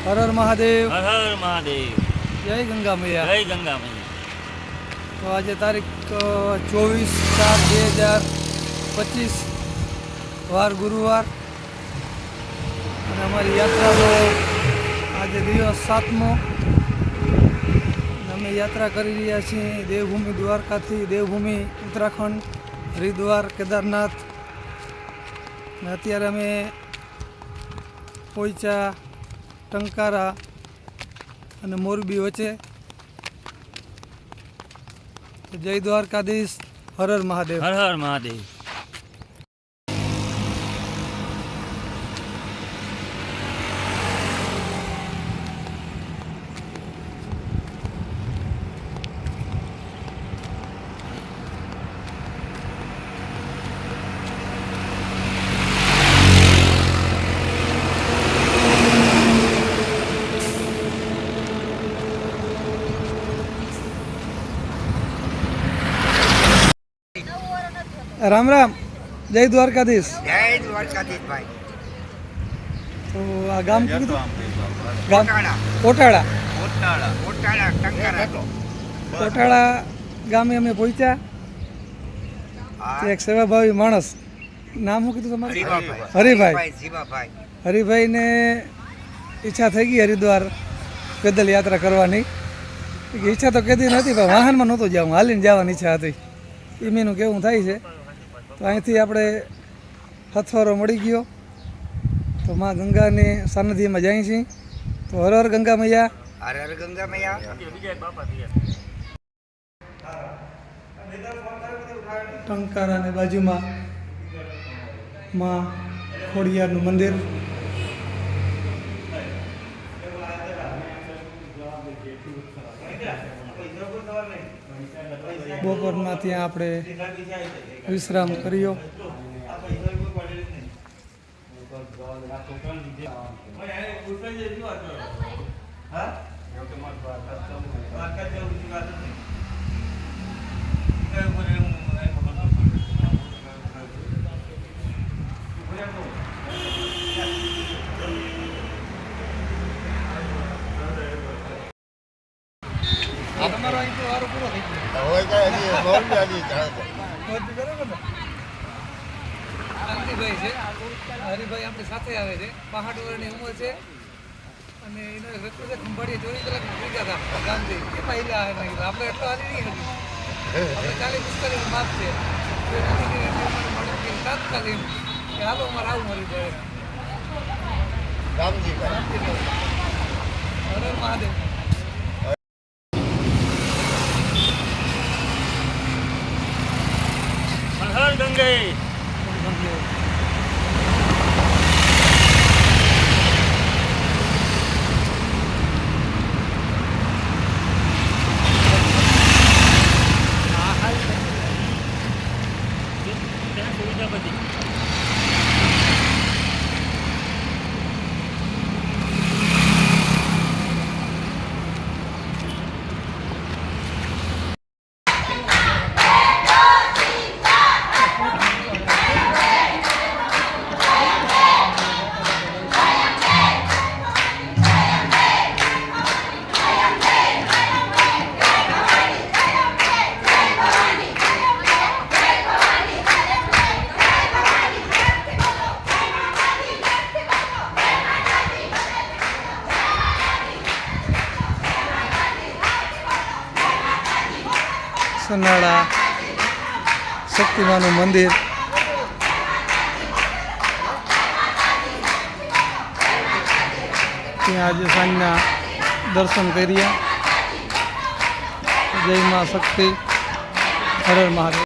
હર હર મહાદેવ. હર હર મહાદેવ. જય ગંગા મૈયા. જય ગંગા મૈયા. તો આજે તારીખ 24/4/2025 વાર ગુરુવાર અને અમારી યાત્રાનો આજે દિવસ 7મો. અમે યાત્રા કરી રહ્યા છીએ દેવભૂમિ દ્વારકાથી દેવભૂમિ ઉત્તરાખંડ, હરિદ્વાર, કેદારનાથ. અને અત્યારે અમે પોઈચા, ટંકારા અને મોરબી વચ્ચે. જય દ્વારકાધીશ. હર હર મહાદેવ. હર હર મહાદેવ. રામ રામ. જય દ્વારકાધીશ. જય દ્વારકાધીશ ભાઈ. તો આ ગામ કીધું ગામ કોટાળા. કોટાળા. કોટાળા ટંકારા. કોટાળા ગામે અમે પહોંચ્યા. હા. એક સેવાભાવી માણસ, નામ શું કીધું તમારું? હરિભાઈ. હરિભાઈ. જીવાભાઈ. હરિભાઈને ઈચ્છા થઈ ગઈ હરિદ્વાર પેદલ યાત્રા કરવાની. ઈચ્છા તો કદી નથી, પણ વાહનમાં નહોતું જવું, હાલીને જવાની ઈચ્છા હતી. એમનું કેવું થાય છે. તો અહીંથી આપણે હથવારો મળી ગયો. તો માં ગંગાની સાનિધ્યમાં જાય છીએ. તો હર હર ગંગા મૈયા. હર હર ગંગા મૈયા. ટંકારાની બાજુમાં માં ખોડિયારનું મંદિર. બપોરમાં ત્યાં આપણે વિશ્રામ કર્યો. તમારો અહીં વારો પૂરો થઈ ગયો. કાંતિભાઈ છે, હરિભાઈ આપણી સાથે આવે છે. 65 વર્ષની ઉંમર છે અને એનો એક રસ્તો છે ખંભાળીએ 24 કલાક ભેગા હતા ગામથી. એમાં હિલા આપણે એટલો હાલી નહીં હતી. આપણે 40-45 માપ છે. તાત્કાલિક કે હાલો અમારે આવું મળી જાય. રામજીભાઈ. હર હર મહાદેવ. હર હર ગંગે. સુવિધા બધી. સનાળા શક્તિમાનું મંદિર. ત્યાં આજે સાંજના દર્શન કર્યા. જય મા શક્તિ. હર હર મહાદેવ.